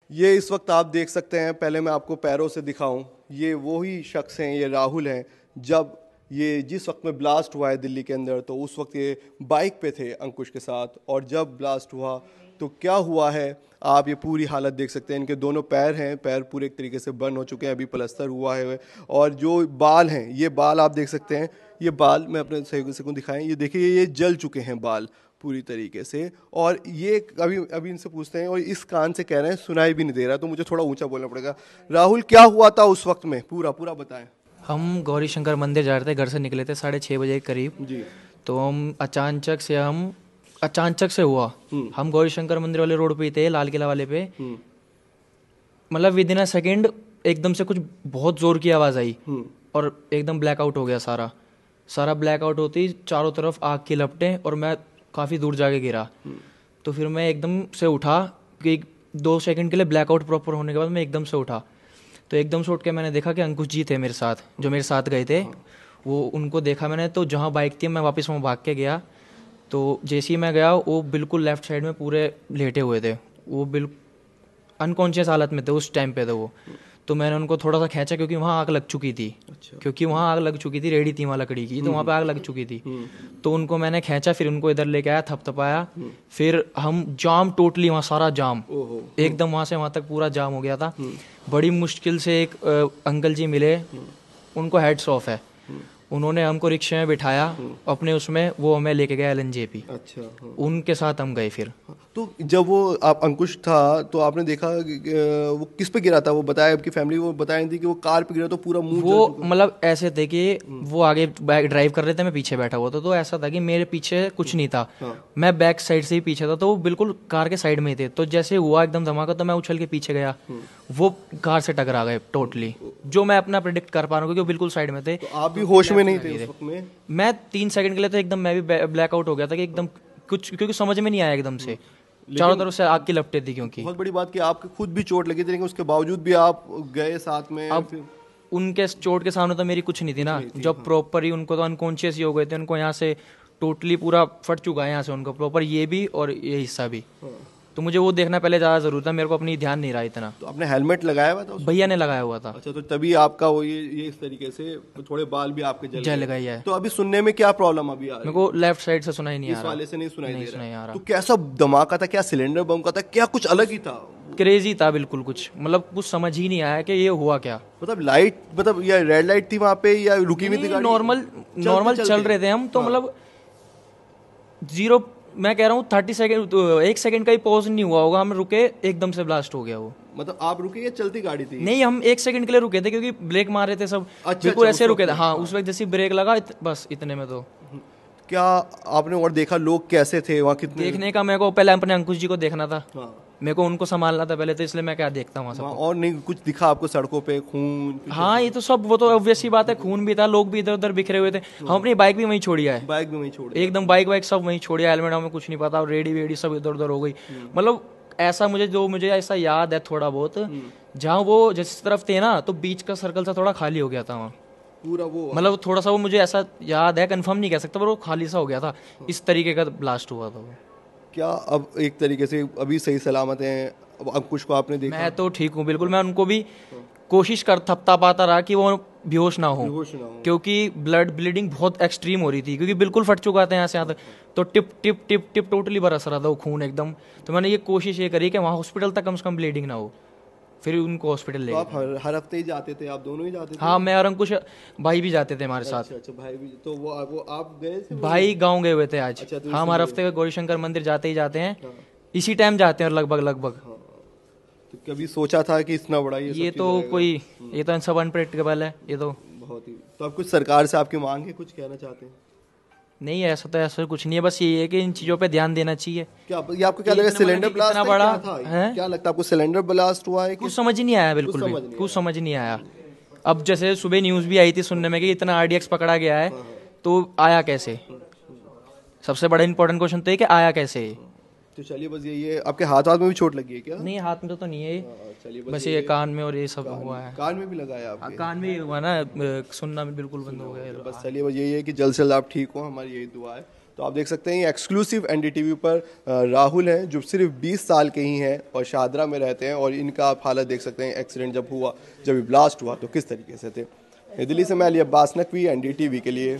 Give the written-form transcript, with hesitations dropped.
ये इस वक्त आप देख सकते हैं, पहले मैं आपको पैरों से दिखाऊं, ये वही शख्स हैं, ये राहुल हैं। जब ये जिस वक्त में ब्लास्ट हुआ है दिल्ली के अंदर, तो उस वक्त ये बाइक पे थे अंकुश के साथ, और जब ब्लास्ट हुआ तो क्या हुआ है आप ये पूरी हालत देख सकते हैं। इनके दोनों पैर हैं, पैर पूरे एक तरीके से बर्न हो चुके हैं, अभी प्लास्टर हुआ है। और जो बाल हैं, ये बाल आप देख सकते हैं, ये बाल मैं अपने सहयोगी से को दिखाएं, ये देखिए ये जल चुके हैं बाल पूरी तरीके से। और ये अभी अभी इनसे पूछते हैं, और इस कान से कह रहे हैं सुनाई भी नहीं दे रहा, तो मुझे थोड़ा ऊंचा बोलना पड़ेगा। राहुल, क्या हुआ था उस वक्त में, पूरा पूरा बताएं। हम गौरी शंकर मंदिर जा रहे थे, घर से निकले थे 6:30 बजे के करीब। जी। तो हम अचानक से हुआ। हम गौरी शंकर मंदिर वाले रोड पे ही थे, लाल किला वाले पे। मतलब विद इन अ सेकेंड एकदम से कुछ बहुत जोर की आवाज़ आई और एकदम ब्लैकआउट हो गया सारा सारा ब्लैकआउट होती, चारों तरफ आग की लपटें, और मैं काफ़ी दूर जाके गिरा। तो फिर मैं एकदम से उठा कि 2 सेकंड के लिए ब्लैकआउट प्रॉपर होने के बाद मैं एकदम से उठा। तो एकदम से उठ के मैंने देखा कि अंकुश जी थे मेरे साथ, जो मेरे साथ गए थे। वो उनको देखा मैंने, तो जहाँ बाइक थी मैं वापस वहाँ भाग के गया। तो जैसे ही मैं गया, वो बिल्कुल लेफ्ट साइड में पूरे लेटे हुए थे। वो बिल्कुल अनकॉन्शियस हालत में थे उस टाइम पे। तो वो तो मैंने उनको थोड़ा सा खींचा, क्योंकि वहाँ आग लग चुकी थी। अच्छा। क्योंकि वहाँ आग लग चुकी थी, रेडी थी वहाँ लकड़ी की, तो वहाँ पे आग लग चुकी थी। तो उनको मैंने खींचा, फिर उनको इधर लेके आया, थपथपाया। फिर हम जाम, टोटली वहाँ सारा जाम, एकदम वहाँ से वहाँ तक पूरा जाम हो गया था। बड़ी मुश्किल से एक अंकल जी मिले, उनको हेड्स ऑफ है। उन्होंने हमको रिक्शे में बिठाया अपने उसमें, वो हमें लेके गए LNJP। अच्छा। हाँ। उनके साथ हम गए फिर। तो जब वो आप अंकुश था, तो आपने देखा कि, वो किस पे गिरा था, वो बताया आपकी फैमिली वो बताई थी कि वो कार पे गिरा, तो पूरा मुंह जल वो चुका। मतलब ऐसे थे कि वो आगे बैक ड्राइव कर रहे थे, मैं पीछे बैठा हुआ था। तो ऐसा था कि मेरे पीछे कुछ नहीं था, मैं बैक साइड से ही पीछे था। तो वो बिल्कुल कार के साइड में ही थे। तो जैसे हुआ एकदम धमाका, तो मैं उछल के पीछे गया, वो कार से टकरा गए टोटली। जो मैं अपना प्रिडिक्ट कर पा रहा हूँ, क्योंकि वो बिल्कुल साइड में थे। तो आप भी होश में नहीं थे उस वक्त में? मैं 3 सेकंड के लिए तो एकदम, मैं भी ब्लैकआउट हो गया था कि एकदम कुछ, क्योंकि समझ में नहीं आया एकदम से। चारों तरफ से आग की लपटें थी। क्योंकि बहुत बड़ी बात कि आपके खुद भी चोट लगी थी, लेकिन उसके बावजूद भी आप गए साथ में। अब उनके चोट के सामने तो मेरी कुछ नहीं थी ना। जब प्रॉपर ही उनको तो अनकॉन्शियस ही हो गए थे, उनको यहाँ से टोटली पूरा फट चुका है यहाँ से उनको प्रॉपर, ये भी और ये हिस्सा भी। तो मुझे वो देखना पहले ज़्यादा जरूरी था, मेरे को अपनी ध्यान नहीं रहा इतना। तो आपने हेलमेट लगाया हुआ था भैया ने लगाया हुआ था। अच्छा, तो तभी आपका वो ये इस तरीके से थोड़े बाल भी आपके जल गई है। तो अभी सुनने में क्या प्रॉब्लम अभी आ रही मेरे को लेफ्ट साइड से सुनाई नहीं है? आ इस रहा। वाले से नहीं सुनाई नहीं दे सुनाई आ रहा। रहा। तो कैसा धमाका था, क्या सिलेंडर बम का था, क्या कुछ अलग ही था? क्रेजी था बिल्कुल, कुछ मतलब कुछ समझ ही नहीं आया कि ये हुआ क्या। मतलब लाइट, मतलब या रेड लाइट थी वहां पे, या रुकी हुई थी गाड़ी? नॉर्मल चल रहे थे हम तो। मतलब जीरो, मैं कह रहा हूँ 30 सेकंड, 1 सेकंड का ही पॉज नहीं हुआ होगा, हम रुके, एकदम से ब्लास्ट हो गया वो। मतलब आप रुके या चलती गाड़ी थी? नहीं, हम 1 सेकंड के लिए रुके थे, क्योंकि ब्रेक मार रहे थे सब। बिल्कुल ऐसे रुके थे। हाँ, उस वक्त जैसे ब्रेक लगा, बस इतने में तो। क्या आपने और देखा लोग कैसे थे वहाँ, कितने? देखने का मेरे को पहले अपने अंकुश जी को देखना था। हाँ। मेरे को उनको संभालना था पहले, तो इसलिए मैं क्या देखता हूँ वहाँ सब। और नहीं कुछ दिखा आपको सड़कों पे, खून? हाँ, ये तो सब, वो तो ऑब्वियस ही बात है, खून भी था, लोग भी इधर उधर बिखरे हुए थे। हम अपनी बाइक भी वहीं छोड़ी है, बाइक भी वहीं छोड़ दी? एकदम बाइक सब वहीं छोड़िया, हेलमेट हमें कुछ नहीं पता, रेडी वेडी सब इधर उधर हो गई। मतलब ऐसा मुझे ऐसा याद है थोड़ा बहुत, जहाँ वो जिस तरफ थे ना, तो बीच का सर्कल सा थोड़ा खाली हो गया था वहाँ पूरा वो, मतलब थोड़ा सा वो मुझे ऐसा याद है, कंफर्म नहीं कह सकता, पर वो खाली सा हो गया था। इस तरीके का ब्लास्ट हुआ था वो। क्या अब एक तरीके से अभी सही सलामत हैं? अब अंकुश को आपने देखा? मैं तो ठीक हूँ बिल्कुल। मैं उनको भी कोशिश कर थपता पाता रहा कि वो बेहोश ना हो, क्योंकि ब्लीडिंग बहुत एक्सट्रीम हो रही थी, क्योंकि बिल्कुल फट चुका था यहाँ से यहाँ तक। तो tip tip tip tip totally बरस रहा था वो खून एकदम। तो मैंने ये कोशिश ये करी कि वहाँ हॉस्पिटल तक कम से कम ब्लीडिंग ना हो, फिर उनको हॉस्पिटल ले तो गए। आप हर हफ्ते ही जाते थे? आप दोनों ही जाते थे? हाँ, मैं और अंकुश भाई भी जाते थे हमारे साथ। अच्छा अच्छा, भाई भी। तो वो आप गए थे? भाई गाँव गए हुए थे आज। अच्छा, तो हम हर हफ्ते गौरी शंकर मंदिर जाते ही जाते हैं, इसी टाइम जाते हैं, और लगभग। तो कभी सोचा था कि इतना बड़ा ये ये तो कोई, ये तो सब अनप्रेडिक्टेबल है ये तो। बहुत ही। तो आप कुछ सरकार से आपकी मांग है, कुछ कहना चाहते हैं? नहीं, ऐसा तो ऐसा कुछ नहीं है, बस ये है कि इन चीज़ों पे ध्यान देना चाहिए। क्या ये आपको क्या लगा, सिलेंडर ब्लास्ट इतना बड़ा है? क्या लगता है आपको, सिलेंडर ब्लास्ट हुआ है? कुछ समझ ही नहीं आया, बिल्कुल भी कुछ समझ नहीं आया। अब जैसे सुबह न्यूज़ भी आई थी सुनने में कि इतना RDX पकड़ा गया है, तो आया कैसे? सबसे बड़ा इंपॉर्टेंट क्वेश्चन तो है कि आया कैसे। तो चलिए, बस ये आपके हाथ में भी चोट लगी है क्या? नहीं, हाथ में तो नहीं है, चलिए, बस ये कान में और ये सब हुआ है। कान में भी लगाया आपके? कान में हुआ ना, सुनना भी बिल्कुल बंद हो गया। बस चलिए, बस यही है कि जल्द से जल्द आप ठीक हो, हमारी यही दुआ है। तो आप देख सकते हैं ये एक्सक्लूसिव एनडीटीवी पर राहुल हैं जो सिर्फ 20 साल के ही हैं और शाहदरा में रहते हैं, और इनका आप हालत देख सकते हैं एक्सीडेंट जब हुआ, जब ये ब्लास्ट हुआ तो किस तरीके से थे। दिल्ली से मैं अली अब्बास नकवी, एनडीटीवी के लिए।